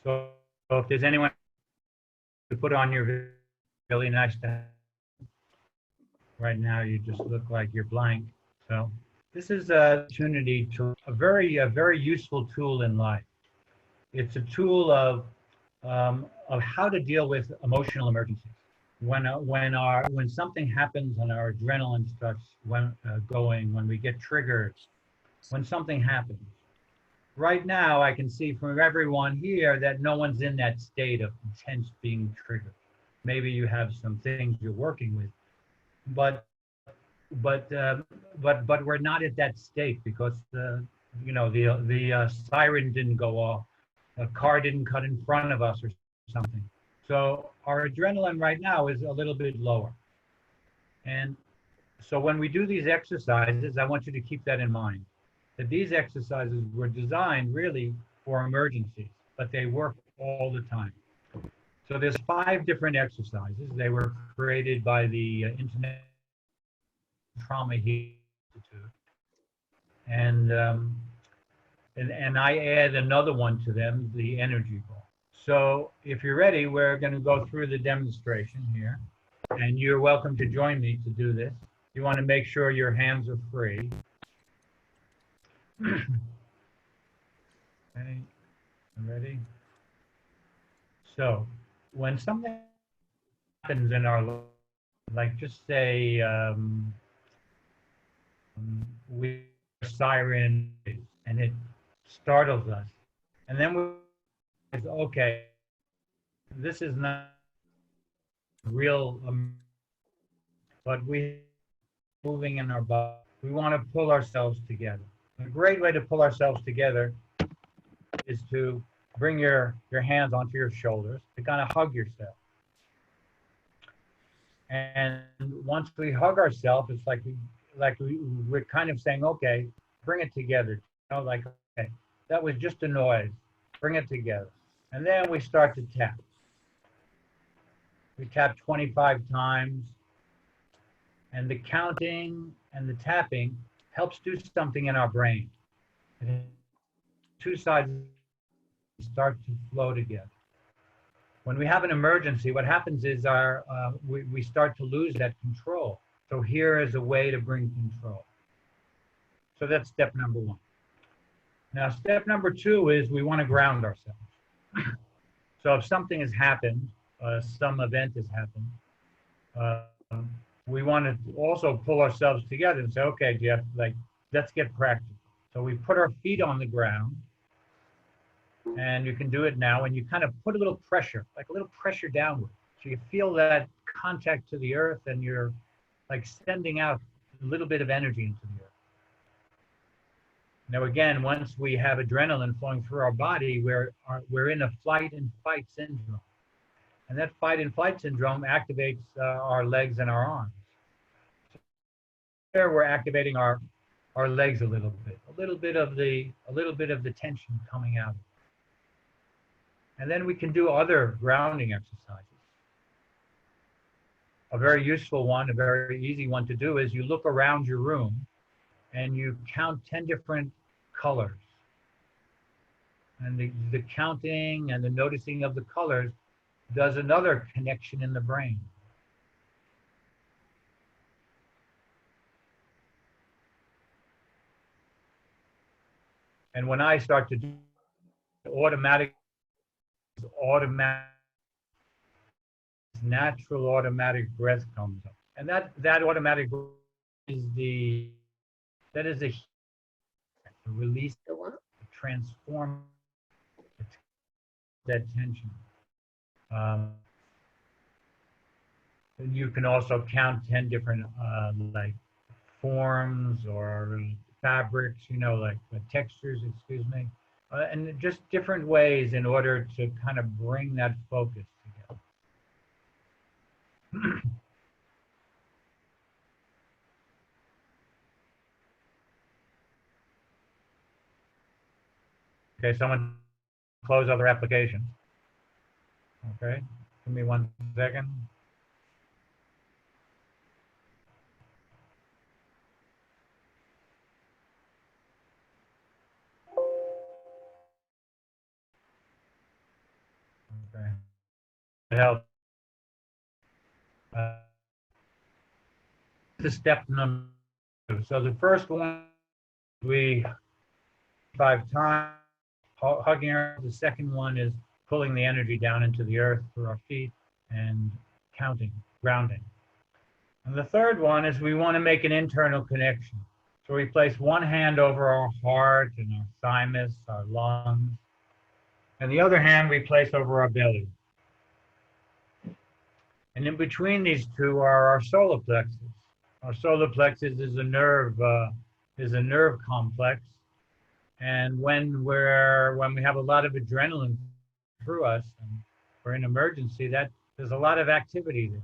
So if there's anyone to put on your video, really nice to have. Right now, you just look like you're blank. So this is an opportunity to a very useful tool in life. It's a tool of how to deal with emotional emergencies. When something happens and our adrenaline starts going, when we get triggered, when something happens. Right now, I can see from everyone here that no one's in that state of intense being triggered. Maybe you have some things you're working with, but we're not at that state because the siren didn't go off, a car didn't cut in front of us or something. So our adrenaline right now is a little bit lower. And so when we do these exercises, I want you to keep that in mind, that these exercises were designed really for emergencies, but they work all the time. So there's 5 different exercises. They were created by the Internet Trauma Healing Institute. And I add another one to them, the energy ball. So if you're ready, we're going to go through the demonstration here. And you're welcome to join me to do this. You want to make sure your hands are free. Okay, ready? So when something happens in our life, like just say we siren and it startles us, and then we say, okay, this is not real, but we moving in our body. We want to pull ourselves together. A great way to pull ourselves together is to bring your hands onto your shoulders to kind of hug yourself. And once we hug ourselves, it's like we're kind of saying, okay, bring it together. You know, like, okay, that was just a noise. Bring it together. And then we start to tap. We tap 25 times. And the counting and the tapping helps do something in our brain. And 2 sides start to flow together. When we have an emergency, what happens is we start to lose that control. So here is a way to bring control. So that's step number 1. Now, step number 2 is we want to ground ourselves. So if something has happened, some event has happened, we want to also pull ourselves together and say, okay, Jeff, let's get practical. So we put our feet on the ground, and you can do it now, and you kind of put a little pressure, like a little pressure downward. So you feel that contact to the earth, and you're like sending out a little bit of energy into the earth. Now, again, once we have adrenaline flowing through our body, we're in a flight and fight syndrome. And that fight and flight syndrome activates our legs and our arms. So there we're activating our legs a little bit of the tension coming out. And then we can do other grounding exercises. A very useful one, a very easy one to do is you look around your room and you count 10 different colors. And the counting and the noticing of the colors does another connection in the brain. And when I start to do natural automatic breath comes up. And that automatic breath is the release, transform that tension. And you can also count 10 different like forms or fabrics, like textures, and just different ways in order to kind of bring that focus together. Okay, someone close other applications. Okay, give me 1 second. Okay. Help. The step number 2. So the first one, we 5 times hugging her. The second one is pulling the energy down into the earth through our feet and counting, grounding. And the third one is we want to make an internal connection. So we place one hand over our heart and our thymus, our lungs, and the other hand we place over our belly. And in between these two are our solar plexus. Our solar plexus is a nerve complex, and when we have a lot of adrenaline through us and we're in emergency, that there's a lot of activity there.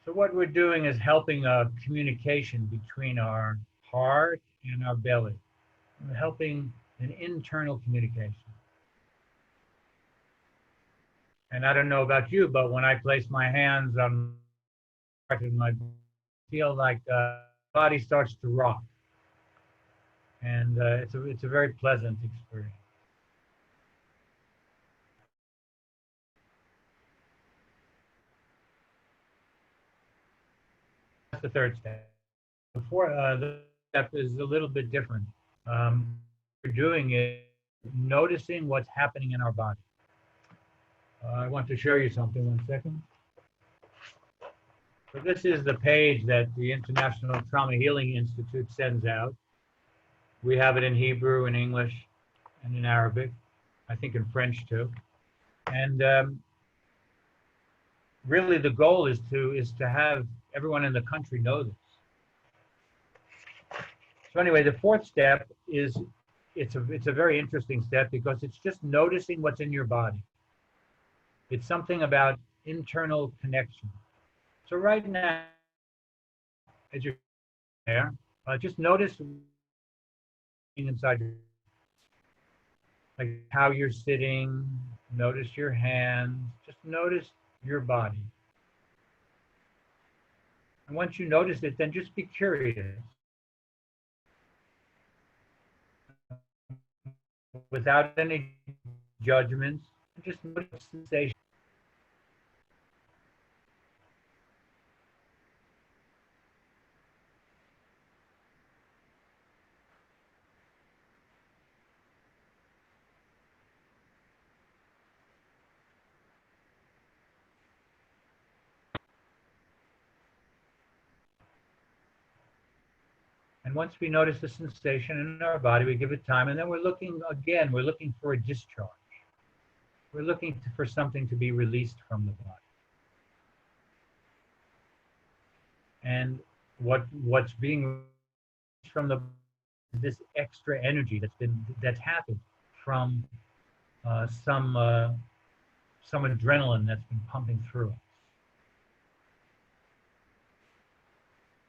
So what we're doing is helping a communication between our heart and our belly. We're helping an internal communication. And I don't know about you, but when I place my hands on my heart, I feel like body starts to rock. And it's a very pleasant experience. That's the third step. Before the step is a little bit different. What we're doing is noticing what's happening in our body. I want to show you something. 1 second. So this is the page that the International Trauma Healing Institute sends out. We have it in Hebrew, in English, and in Arabic. I think in French too. And really, the goal is to have everyone in the country know this. So anyway, the fourth step is it's a very interesting step because it's just noticing what's in your body. It's something about internal connection. So right now, as you're there, just notice inside your, like how you're sitting. Notice your hands. Just notice your body. And once you notice it, then just be curious. Without any judgments, just notice sensation. And once we notice the sensation in our body, we give it time, and then we're looking for a discharge. We're looking for something to be released from the body. And what's being released from the this extra energy that's happened from some adrenaline that's been pumping through us.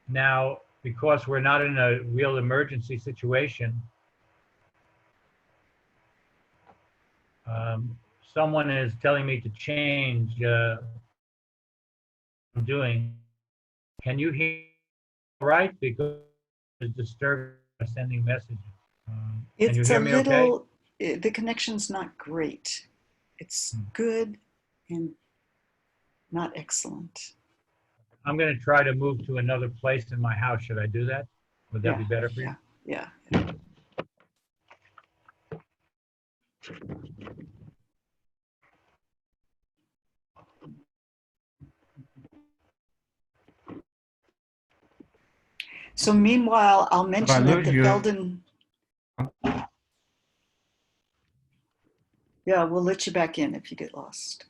Now, because we're not in a real emergency situation, someone is telling me to change what I'm doing. Can you hear right? Because it's disturbing sending messages. Can you It's hear a me okay? little, the connection's not great. It's good and not excellent. I'm going to try to move to another place in my house. Should I do that? Would that be better for you? Yeah. So meanwhile, I'll mention that the Felden. Yeah, we'll let you back in if you get lost.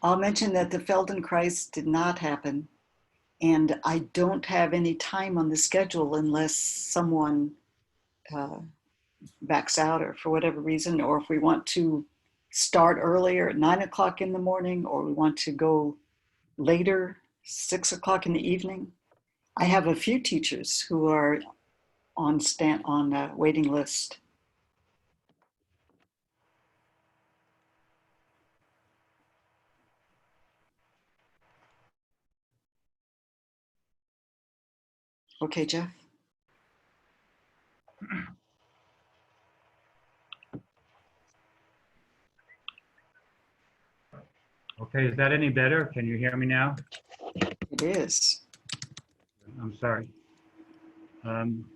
I'll mention that the Feldenkrais did not happen, and I don't have any time on the schedule unless someone backs out or for whatever reason, or if we want to start earlier at 9 o'clock in the morning, or we want to go later, 6 o'clock in the evening. I have a few teachers who are on waiting list. Okay, Jeff. Okay, is that any better? Can you hear me now? It is. I'm sorry. Um,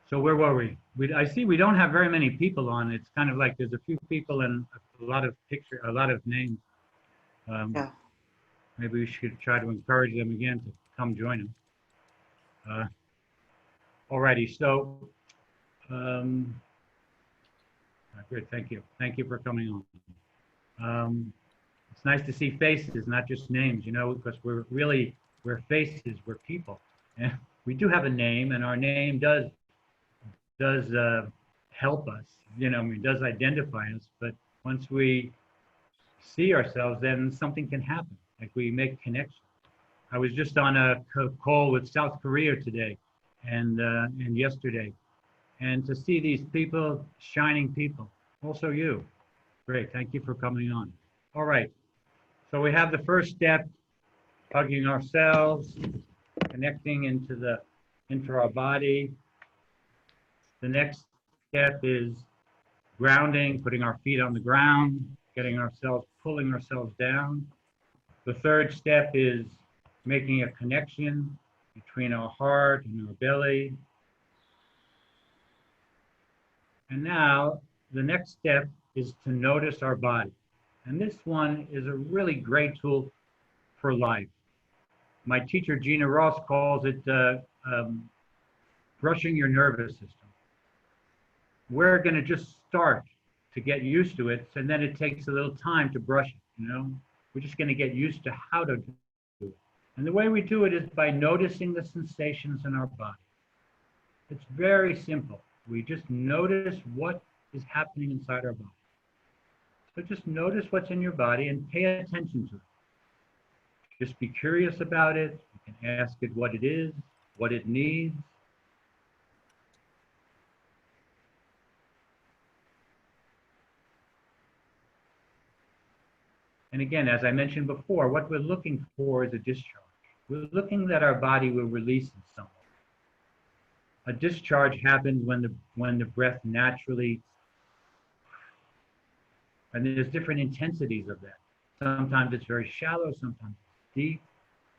so where were we? I see we don't have very many people on. It's kind of like there's a few people and a lot of a lot of names. Yeah. Maybe we should try to encourage them again to come join them. Alrighty, so um, good. Thank you. Thank you for coming on. It's nice to see faces, not just names, you know, because we're faces, we're people. And we do have a name, and our name does help us, you know, I mean, does identify us. But once we see ourselves, then something can happen. Like we make connections. I was just on a call with South Korea today, and yesterday, and to see these people, shining people. Also you, great. Thank you for coming on. All right. So we have the first step, hugging ourselves, connecting into our body. The next step is grounding, putting our feet on the ground, pulling ourselves down. The third step is making a connection between our heart and our belly. And now the next step is to notice our body. And this one is a really great tool for life. My teacher, Gina Ross, calls it brushing your nervous system. We're going to just start to get used to it, and then it takes a little time to brush it, you know? We're just going to get used to how to do it. And the way we do it is by noticing the sensations in our body. It's very simple. We just notice what is happening inside our body. So just notice what's in your body and pay attention to it. Just be curious about it. You can ask it what it is, what it needs. And again, as I mentioned before, what we're looking for is a discharge. We're looking that our body will release in some way. A discharge happens when the breath naturally, and there's different intensities of that. Sometimes it's very shallow, sometimes it's deep.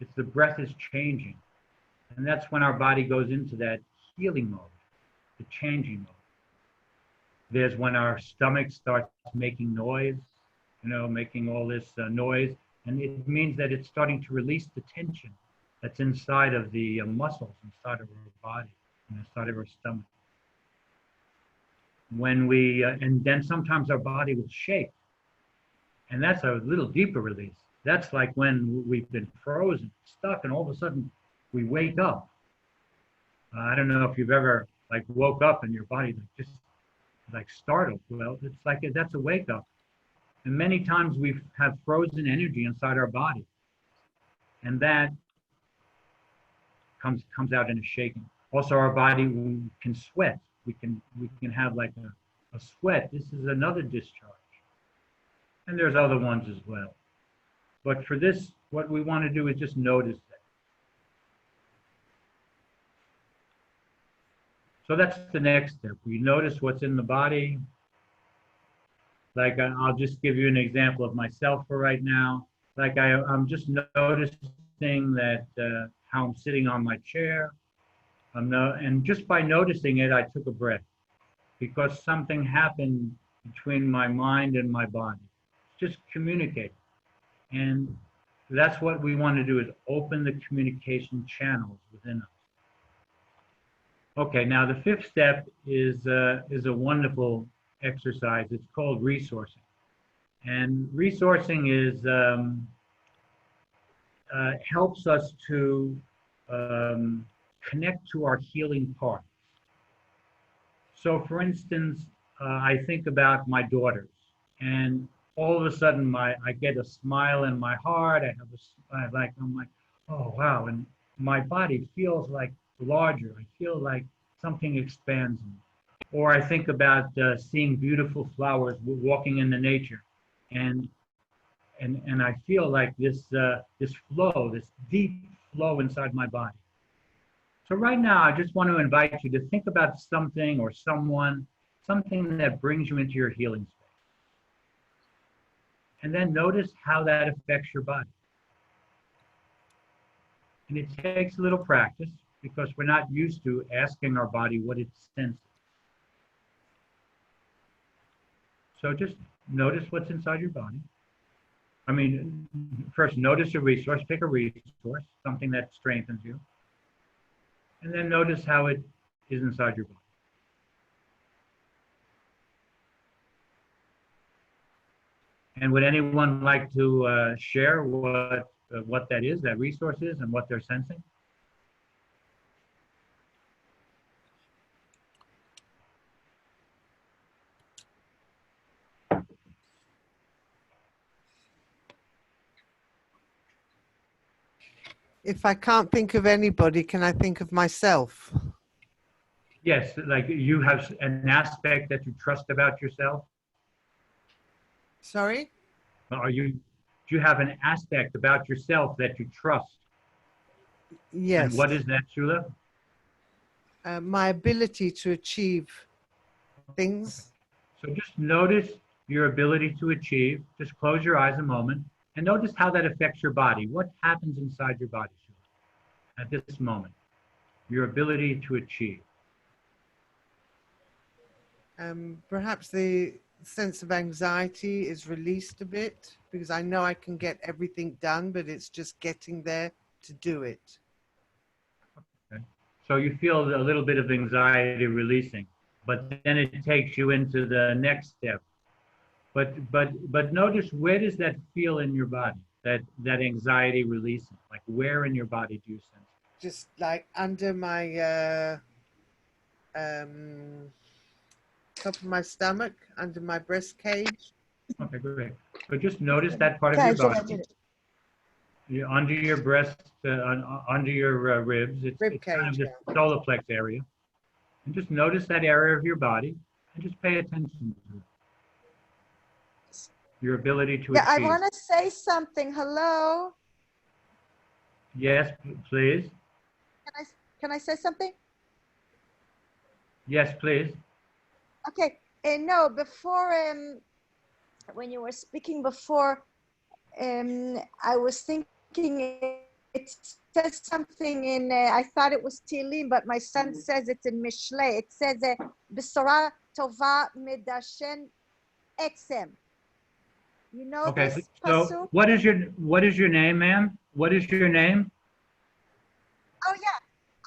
It's the breath is changing. And that's when our body goes into that healing mode, the changing mode. There's when our stomach starts making noise, you know, making all this noise. And it means that it's starting to release the tension that's inside of the muscles, inside of our body, inside of our stomach. When we, and then sometimes our body will shake. And that's a little deeper release. That's like when we've been frozen, stuck, and all of a sudden we wake up. I don't know if you've ever like woke up and your body like just like startled. Well, it's like that's a wake up. And many times we have frozen energy inside our body, and that comes out in a shaking. Also, our body can sweat. We can have like a sweat. This is another discharge, and there's other ones as well. But for this, what we want to do is just notice that. So that's the next step. We notice what's in the body. Like I'll just give you an example of myself for right now. Like I'm just noticing that how I'm sitting on my chair. And just by noticing it, I took a breath because something happened between my mind and my body. Just communicate. And that's what we want to do, is open the communication channels within us. Okay, now the fifth step is a wonderful exercise. It's called resourcing. And resourcing is helps us to connect to our healing parts. So for instance, I think about my daughters, and all of a sudden I get a smile in my heart. I'm like, oh wow, and my body feels like larger. I feel like something expands me. Or I think about seeing beautiful flowers, walking in the nature, and I feel like this flow, this deep flow inside my body. So right now, I just want to invite you to think about something or someone, something that brings you into your healing space. And then notice how that affects your body. And it takes a little practice because we're not used to asking our body what it senses. So just notice what's inside your body. I mean, first notice a resource, pick a resource, something that strengthens you. And then notice how it is inside your body. And would anyone like to share what that is, that resource is, and what they're sensing? If I can't think of anybody, can I think of myself? Yes, like you have an aspect that you trust about yourself. Sorry? Do you have an aspect about yourself that you trust? Yes. And what is that, Shula? My ability to achieve things. So just notice your ability to achieve. Just close your eyes a moment and notice how that affects your body. What happens inside your body, Shula, at this moment? Your ability to achieve. Perhaps the sense of anxiety is released a bit because I know I can get everything done, but it's just getting there to do it. Okay. So you feel a little bit of anxiety releasing, but then it takes you into the next step. But notice, where does that feel in your body? That anxiety releasing, like where in your body do you sense it? Just like under my top of my stomach, under my breast cage. Okay, great. So just notice that part of your body. Under your breast, under your ribs. It's Rib kind of cage, the solar plex area. And just notice that area of your body and just pay attention to it. Your ability to Yeah, I achieve. want to say something. Hello. Yes, please. Can I say something? Yes, please. Okay. No, before when you were speaking before, I was thinking it says something in. I thought it was Tehillim, but my son says it's in Mishlei. It says Besora Tova Medashen Exem. You know Okay, this so pasuk? what is your name, ma'am? What is your name? Oh yeah.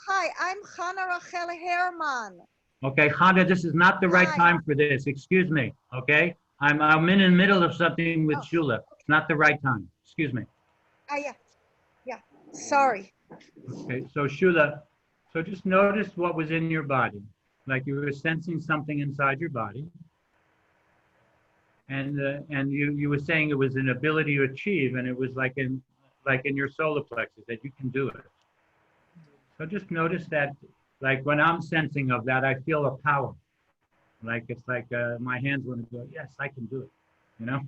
Hi, I'm Hannah Rachel Herman. Okay, Honda, this is not the right Hi. time for this. Excuse me. Okay, I'm in the middle of something with Oh. Shula. It's not the right time. Excuse me. Yeah. Sorry. Okay, so Shula, so just notice what was in your body, like you were sensing something inside your body, and you were saying it was an ability to achieve, and it was like in your solar plexus that you can do it. So just notice that, like when I'm sensing of that, I feel a power. Like it's like my hands want to go, yes, I can do it, you know?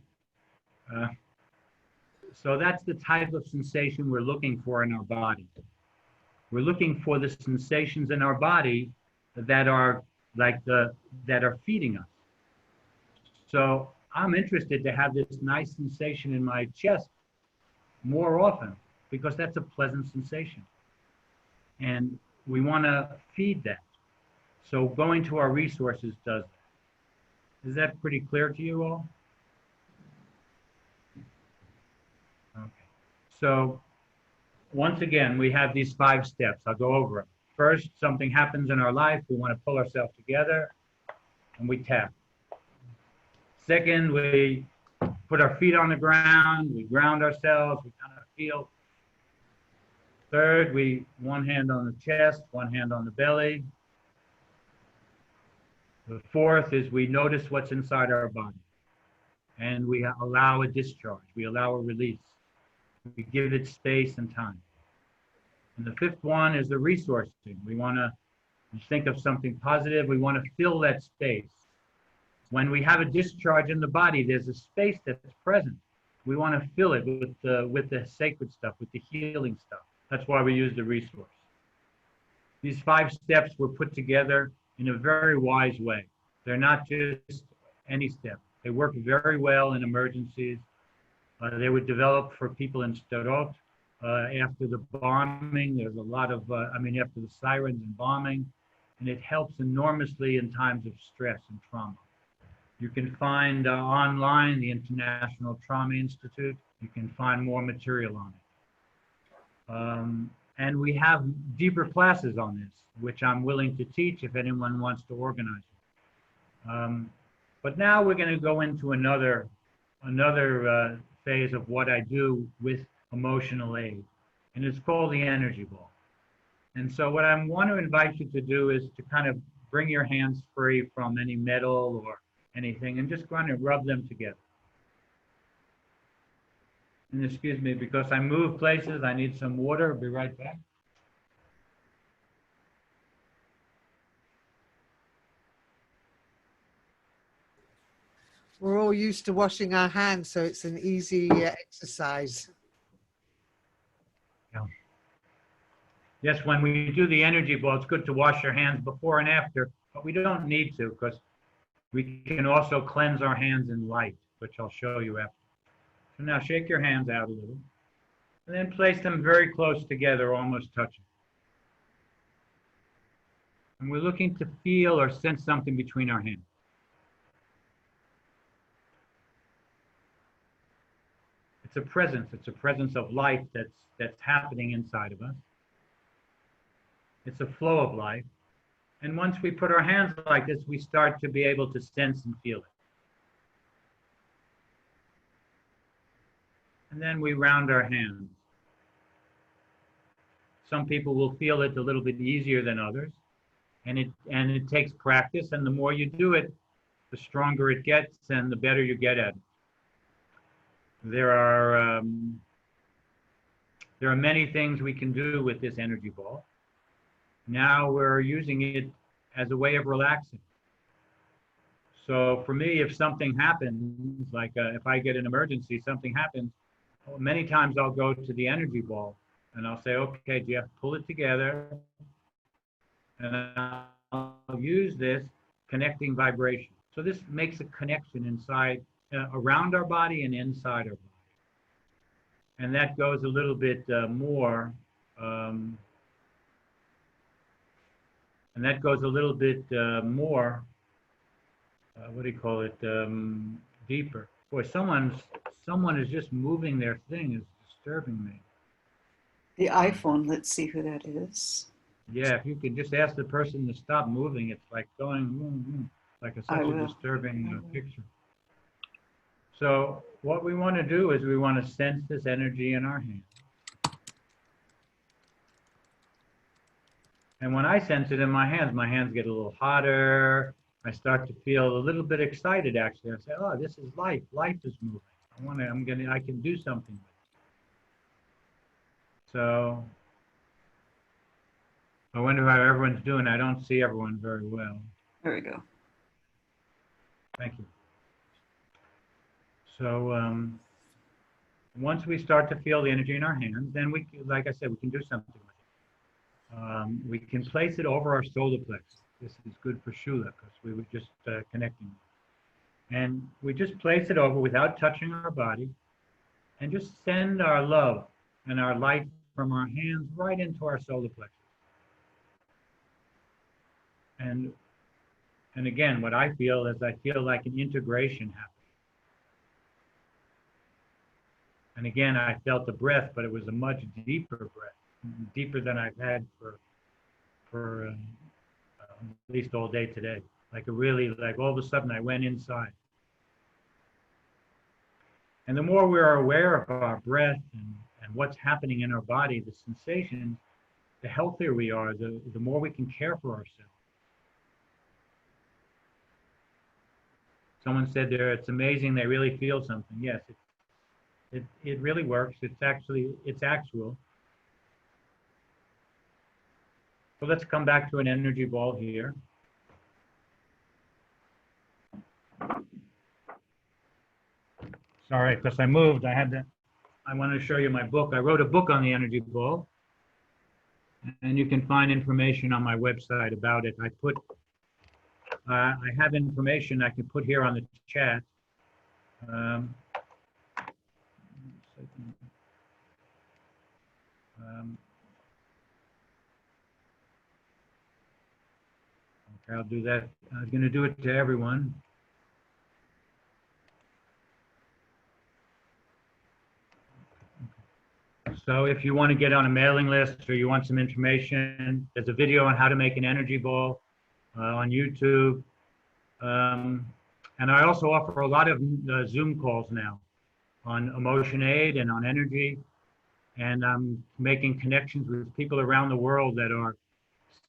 So that's the type of sensation we're looking for in our body. We're looking for the sensations in our body that are that are feeding us. So I'm interested to have this nice sensation in my chest more often because that's a pleasant sensation. And we want to feed that. So going to our resources does that. Is that pretty clear to you all? Okay. So once again, we have these 5 steps. I'll go over them. First, something happens in our life. We want to pull ourselves together and we tap. Second, we put our feet on the ground. We ground ourselves. We kind of feel. Third, one hand on the chest, one hand on the belly. The fourth is we notice what's inside our body and we allow a discharge. We allow a release. We give it space and time. And the 5th one is the resourcing. We want to think of something positive. We want to fill that space. When we have a discharge in the body, there's a space that's present. We want to fill it with the sacred stuff, with the healing stuff. That's why we use the resource. These 5 steps were put together in a very wise way. They're not just any step. They work very well in emergencies. They were developed for people in Sderot. After the bombing, there's a lot of, after the sirens and bombing, and it helps enormously in times of stress and trauma. You can find online the International Trauma Institute. You can find more material on it. And we have deeper classes on this, which I'm willing to teach if anyone wants to organize it. But now we're going to go into another phase of what I do with emotional aid, and it's called the energy ball. And so what I want to invite you to do is to kind of bring your hands free from any metal or anything and just kind of rub them together. And excuse me, because I move places, I need some water. I'll be right back. We're all used to washing our hands, so it's an easy exercise. Yeah. Yes, when we do the energy ball, it's good to wash your hands before and after, but we don't need to because we can also cleanse our hands in light, which I'll show you after. So now shake your hands out a little, and then place them very close together, almost touching. And we're looking to feel or sense something between our hands. It's a presence of life that's happening inside of us. It's a flow of life. And once we put our hands like this, we start to be able to sense and feel it. And then we round our hands. Some people will feel it a little bit easier than others. And it takes practice, and the more you do it, the stronger it gets and the better you get at it. There are many things we can do with this energy ball. Now we're using it as a way of relaxing. So for me, if something happens, like if I get an emergency, something happens, many times I'll go to the energy ball and I'll say, okay, Jeff, pull it together. And I'll use this connecting vibration. So this makes a connection inside, around our body and inside our body. And that goes a little bit more, what do you call it, deeper. Boy, someone is just moving their thing, is disturbing me. The iPhone, let's see who that is. Yeah, if you could just ask the person to stop moving, it's like going, like such a disturbing picture. So what we want to do is we want to sense this energy in our hands. And when I sense it in my hands get a little hotter. I start to feel a little bit excited, actually. I say, oh, this is life. Life is moving. I can do something with it. So I wonder how everyone's doing. I don't see everyone very well. There we go. Thank you. So once we start to feel the energy in our hands, then we, like I said, we can do something with it. We can place it over our solar plexus. This is good for Shula because we were just connecting. And we just place it over without touching our body and just send our love and our light from our hands right into our solar plexus. And again, what I feel is I feel like an integration happening. And again, I felt the breath, but it was a much deeper breath, deeper than I've had for at least all day today. Like all of a sudden I went inside. And the more we are aware of our breath and what's happening in our body, the sensations, the healthier we are, the more we can care for ourselves. Someone said there, it's amazing they really feel something. Yes, it really works. It's actual. So let's come back to an energy ball here. Sorry, because I moved. I want to show you my book. I wrote a book on the energy ball. And you can find information on my website about it. I have information I can put here on the chat. Okay, I'll do that. I was going to do it to everyone. So if you want to get on a mailing list or you want some information, there's a video on how to make an energy ball on YouTube. And I also offer a lot of Zoom calls now on EmotionAid and on energy. And I'm making connections with people around the world that are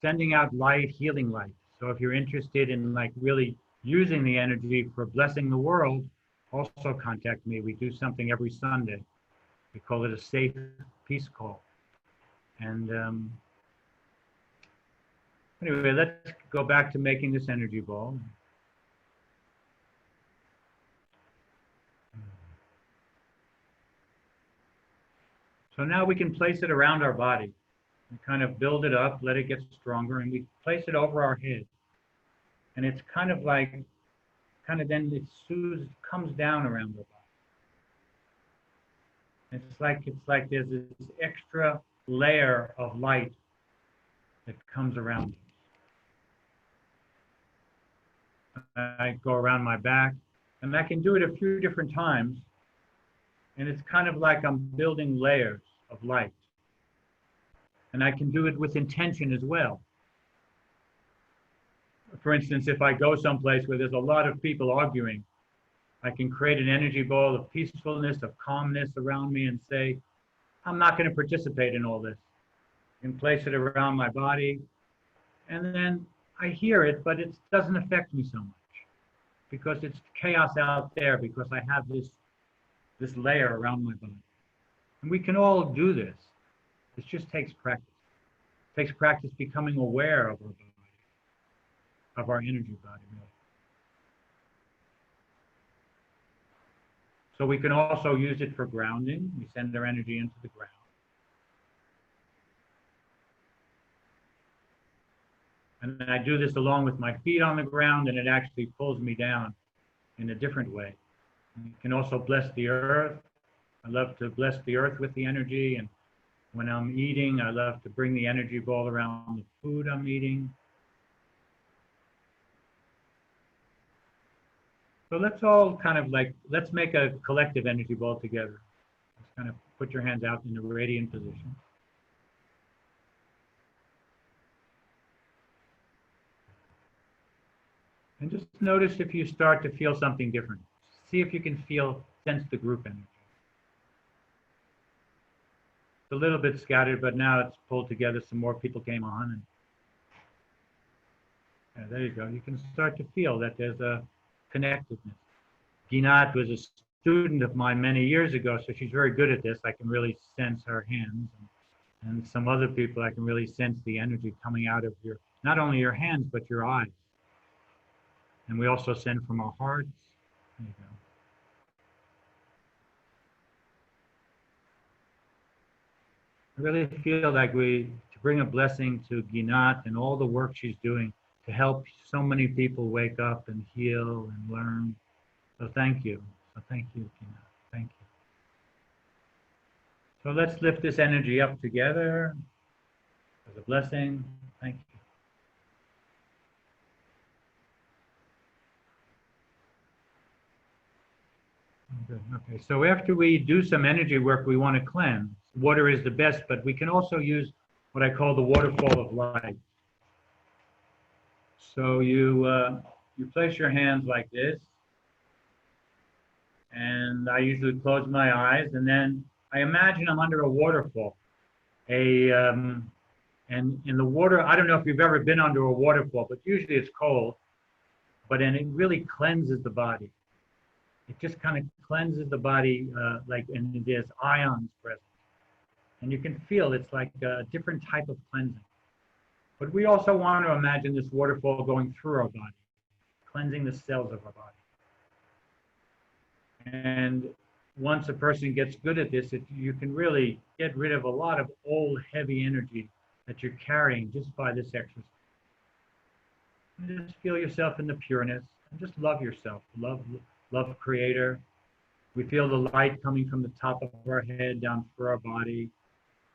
sending out light, healing light. So if you're interested in like really using the energy for blessing the world, also contact me. We do something every Sunday. We call it a safe peace call. And anyway, let's go back to making this energy ball. So now we can place it around our body. We kind of build it up, let it get stronger, and we place it over our head. And it's kind of like, then it soothes, comes down around the body. It's like there's this extra layer of light that comes around us. I go around my back, and I can do it a few different times. And it's kind of like I'm building layers of light. And I can do it with intention as well. For instance, if I go someplace where there's a lot of people arguing, I can create an energy ball of peacefulness, of calmness around me and say, I'm not going to participate in all this. I can place it around my body. And then I hear it, but it doesn't affect me so much because it's chaos out there, because I have this layer around my body. And we can all do this. It just takes practice. It takes practice becoming aware of our body, of our energy body, really. So we can also use it for grounding. We send our energy into the ground. And then I do this along with my feet on the ground, and it actually pulls me down in a different way. You can also bless the earth. I love to bless the earth with the energy. And when I'm eating, I love to bring the energy ball around the food I'm eating. So let's all kind of let's make a collective energy ball together. Just kind of put your hands out in a radiant position. And just notice if you start to feel something different. See if you can sense the group energy. It's a little bit scattered, but now it's pulled together. Some more people came on. And there you go. You can start to feel that there's a connectedness. Ginat was a student of mine many years ago, so she's very good at this. I can really sense her hands. And some other people, I can really sense the energy coming out of not only your hands, but your eyes. And we also send from our hearts. There you go. I really feel like to bring a blessing to Ginat and all the work she's doing to help so many people wake up and heal and learn. So thank you. So thank you, Ginat. Thank you. So let's lift this energy up together as a blessing. Thank you. Good. Okay, so after we do some energy work, we want to cleanse. Water is the best, but we can also use what I call the waterfall of light. So you place your hands like this, and I usually close my eyes, and then I imagine I'm under a waterfall. And in the water, I don't know if you've ever been under a waterfall, but usually it's cold, and it really cleanses the body. It just kind of cleanses the body, and there's ions present. And you can feel it's like a different type of cleansing. But we also want to imagine this waterfall going through our body, cleansing the cells of our body. And once a person gets good at this, you can really get rid of a lot of old, heavy energy that you're carrying just by this exercise. And just feel yourself in the pureness, and just love yourself. Love Creator. We feel the light coming from the top of our head down through our body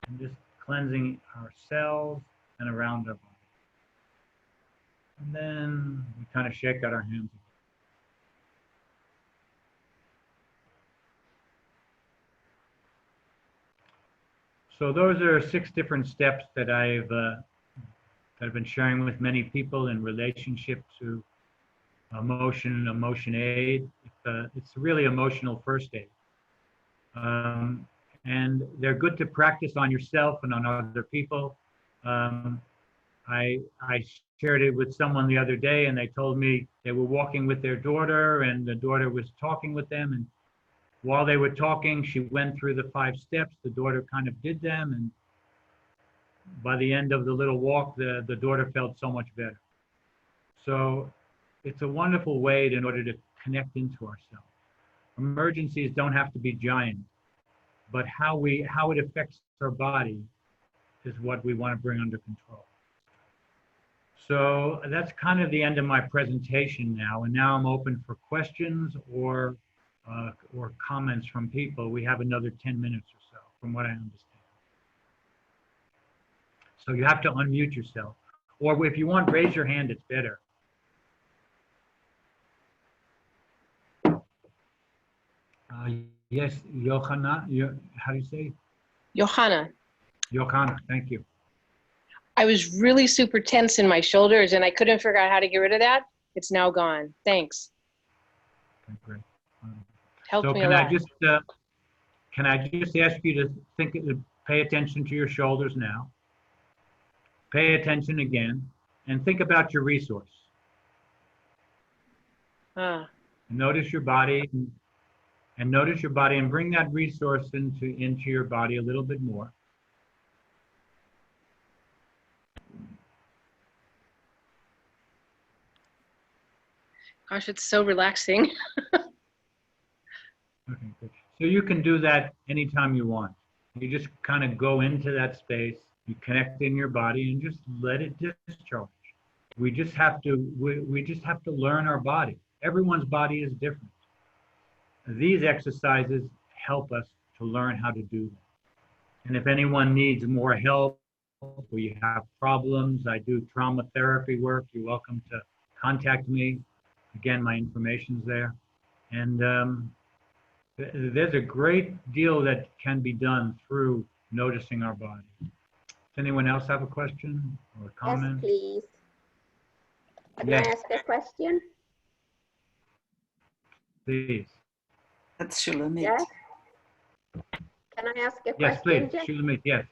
and just cleansing ourselves and around our body. And then we kind of shake out our hands. So those are 6 different steps that I've been sharing with many people in relationship to EmotionAid. It's really emotional first aid. And they're good to practice on yourself and on other people. I shared it with someone the other day, and they told me they were walking with their daughter, and the daughter was talking with them, and while they were talking, she went through the 5 steps. The daughter kind of did them, and by the end of the little walk, the daughter felt so much better. So it's a wonderful way in order to connect into ourselves. Emergencies don't have to be giant, but how it affects our body is what we want to bring under control. So that's kind of the end of my presentation now, and now I'm open for questions or comments from people. We have another 10 minutes or so, from what I understand. So you have to unmute yourself, or if you want, raise your hand. It's better. Yes, Johanna. How do you say? Johanna. Johanna, thank you. I was really super tense in my shoulders and I couldn't figure out how to get rid of that. It's now gone. Thanks. Okay, great. Helped So me a lot. can I just ask you to pay attention to your shoulders now? Pay attention again and think about your resource. Notice your body and notice your body and bring that resource into your body a little bit more. Gosh, it's so relaxing. Okay, good. So you can do that anytime you want. You just kind of go into that space, you connect in your body and just let it discharge. We just have to learn our body. Everyone's body is different. These exercises help us to learn how to do that. And if anyone needs more help or you have problems, I do trauma therapy work. You're welcome to contact me. Again, my information's there. And there's a great deal that can be done through noticing our body. Does anyone else have a question or a comment? Yes, please. Can Yes. I ask a question? Please. That's Shulamit. Yes. Can I ask a Yes, question? please. Jeff? Shulamit, yes.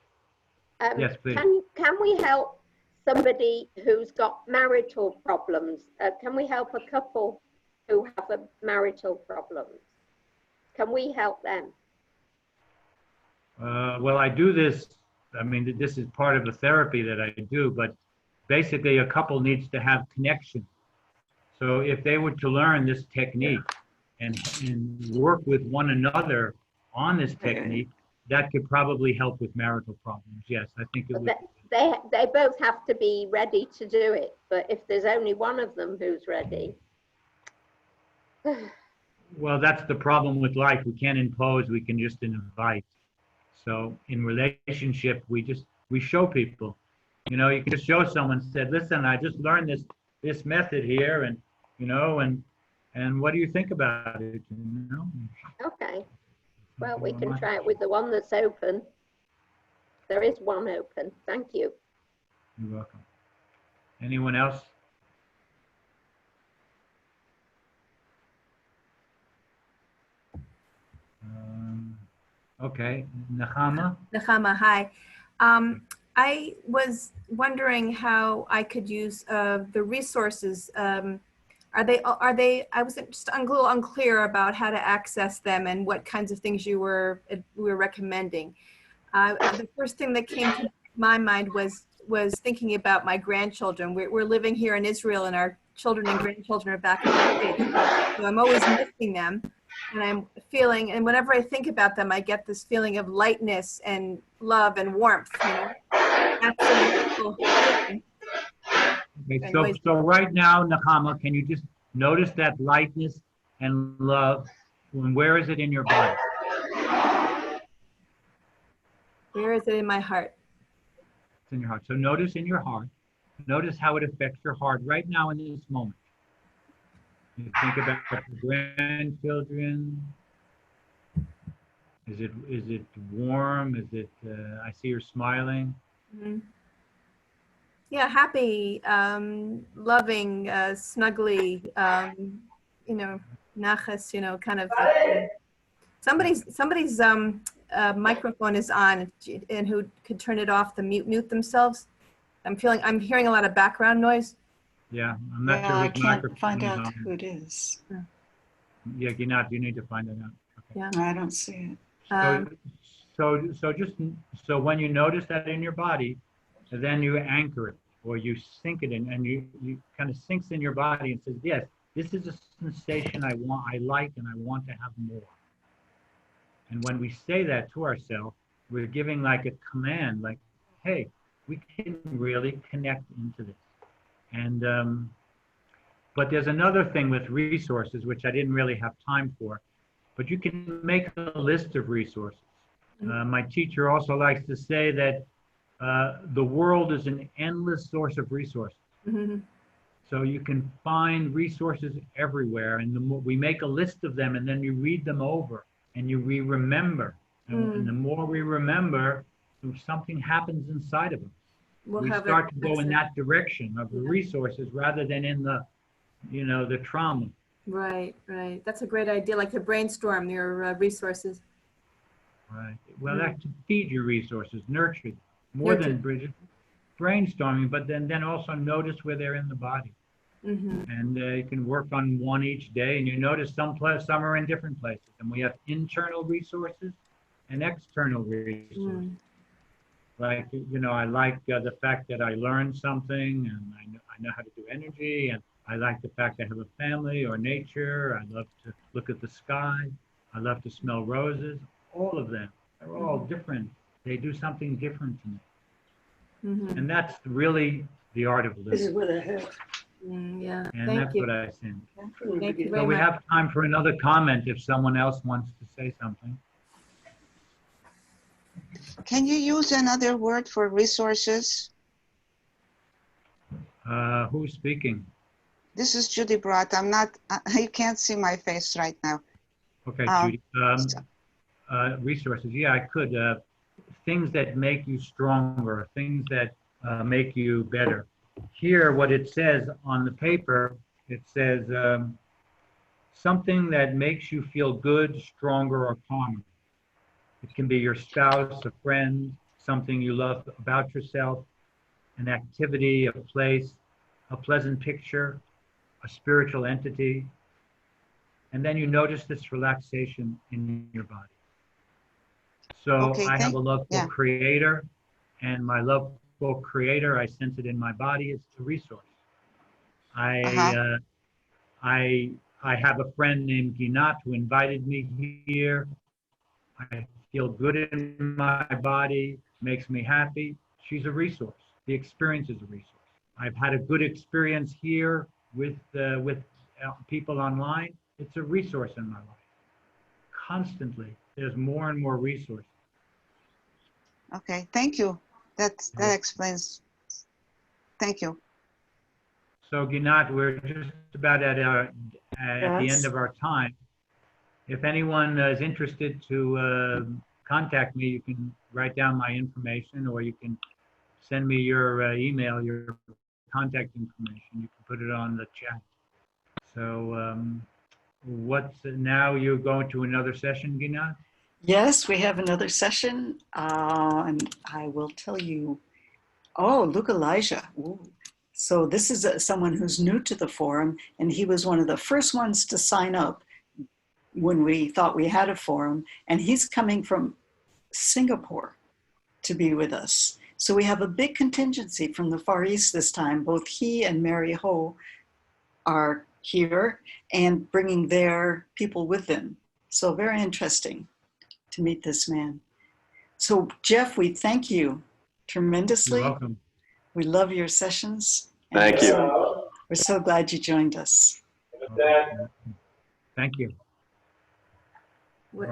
Yes, please. Can we help somebody who's got marital problems? Can we help a couple who have a marital problems? Can we help them? Well, I do this. I mean, this is part of the therapy that I do, but basically a couple needs to have connection. So if they were to learn this technique and work with one another on this technique, that could probably help with marital problems. Yes, I think it would. They both have to be ready to do it, but if there's only one of them who's ready. Well, that's the problem with life. We can't impose, we can just invite. So in relationship, we show people. You know, you can just show someone, said, listen, I just learned this method here, and you know, and what do you think about it? You know? Okay. Well, we can try it with the one that's open. There is one open. Thank you. You're welcome. Anyone else? Okay, Nechama? Nechama, hi. I was wondering how I could use the resources. Are they, I was just a little unclear about how to access them and what kinds of things you were recommending. The first thing that came to my mind was thinking about my grandchildren. We're living here in Israel and our children and grandchildren are back in the States. So I'm always missing them. And I'm feeling, and whenever I think about them, I get this feeling of lightness and love and warmth, you know. That's a wonderful feeling. Okay, so right now, Nechama, can you just notice that lightness and love And where is it in your body? Where is it in my heart? It's in your heart. So notice in your heart. Notice how it affects your heart right now in this moment. You think about your grandchildren. Is it warm? Is it? I see you're smiling. Mhm. Yeah, happy, loving, snuggly, you know, nachas, you know, kind of. Somebody's microphone is on, and who could turn it off, the mute themselves. I'm hearing a lot of background noise. Yeah, I'm not Yeah, sure I whose can't microphone find is out on. who it is. Yeah, you need to find it out. Okay. Yeah. I don't see it. So when you notice that in your body, then you anchor it or you sink it in, and you kind of sinks in your body and says, yes, this is a sensation I like, and I want to have more. And when we say that to ourselves, we're giving like a command, like, hey, we can really connect into this. And but there's another thing with resources, which I didn't really have time for, but you can make a list of resources. My teacher also likes to say that the world is an endless source of resources. Mm-hmm. So you can find resources everywhere, and the more we make a list of them, and then you read them over, and we remember, and the more we remember, something happens inside of us. We start to go in that direction of the resources rather than in the, the trauma. Right. That's a great idea, like to brainstorm your resources. Right. Well, that to feed your resources, nurture them, more than brainstorming, but then also notice where they're in the body. Mm-hmm. And you can work on one each day, and you notice some are in different places. And we have internal resources and external resources. Like, I like the fact that I learned something, and I know how to do energy, and I like the fact I have a family or nature. I love to look at the sky. I love to smell roses. All of them, they're all different. They do something different to me. Mm-hmm. And that's really the art of living. This is what I have. Yeah. And that's what I think. Thank you So very we much. have time for another comment if someone else wants to say something. Can you use another word for resources? Who's speaking? This is Judy Brott. I'm not, you can't see my face right now. Okay, Judy. Resources, yeah, I could. Things that make you stronger, things that make you better. Here, what it says on the paper, it says something that makes you feel good, stronger, or calmer. It can be your spouse, a friend, something you love about yourself, an activity, a place, a pleasant picture, a spiritual entity. And then you notice this relaxation in your body. So Okay, I have a love for creator, and my love for creator, I sense it in my body. It's a resource. I have a friend named Ginat who invited me here. I feel good in my body, makes me happy. She's a resource. The experience is a resource. I've had a good experience here with people online. It's a resource in my life. Constantly, there's more and more resources. Okay, thank you. That explains. Thank you. So Ginat, we're just about at the end of our time. If anyone is interested to contact me, you can write down my information, or you can send me your email, your contact information. You can put it on the chat. So now you're going to another session, Ginat? Yes, we have another session, and I will tell you. Oh, look, Elijah. Ooh. So this is someone who's new to the forum, and he was one of the first ones to sign up when we thought we had a forum, and he's coming from Singapore to be with us. So we have a big contingency from the Far East this time. Both he and Mary Ho are here and bringing their people with them. So very interesting to meet this man. So Jeff, we thank you tremendously. You're welcome. We love your sessions. Thank you. We're so glad you joined us. Okay. Thank you. What-